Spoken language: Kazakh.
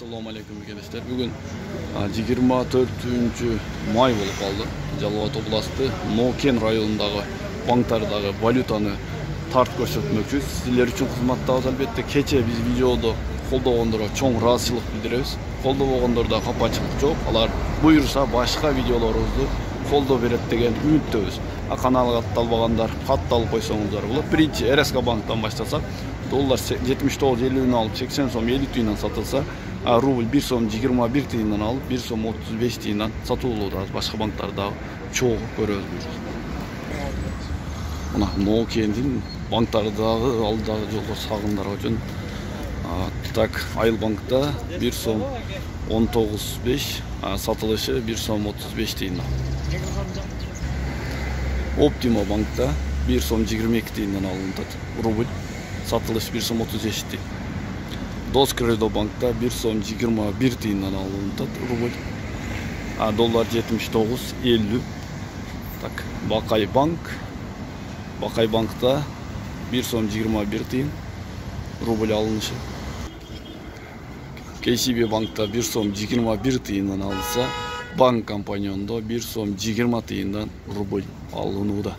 Assalamu alaikum arkadaşlar. Bugün 24 may bolup kaldı. Жалал-Абад областы Нокен районундағы банктардағы валютаны тарт көрсөтмөкчүбүз. Силер үчүн кызматтабыз албетте. Кече биз видеодо колдогондорго чоң ыраазычылык билдиребиз. Колдобогондордо капачылык жок. Алар буйруса башка видеолорубузду колдоо берет деген үмүттөбүз. Каналга катталбагандар катталып койсоңуздар болот. Биринчи РСК банктан баштасак, доллар 79.50 алып 80 сом 50 тыйындан сатылса, рубль 1 сом 21 тыйындан алып 1 сом 35 тыйындан сатылууда. Башка банктарда чогуу көрөбүз. Мына Нокендин банктардагы алдагы жолдо сагындар үчүн так Айыл банкта 1 сом 19.5, сатылышы 1 сом 35 тыйындан. Optima bankta 1 сом 22 тыйындан алынат рубль, сатылыш 1 сом 35 тыйын. Доскредо банкта 1 сом 21 тыйындан алынат рубль, доллар 79.50. Так, Бакай банкта 1 сом 21 тыйын рубль алынышы. KCB банкта 1 сом 21 тыйындан алынса, банк компаньондо 1 сом 20 тыйындан рубль алынууда.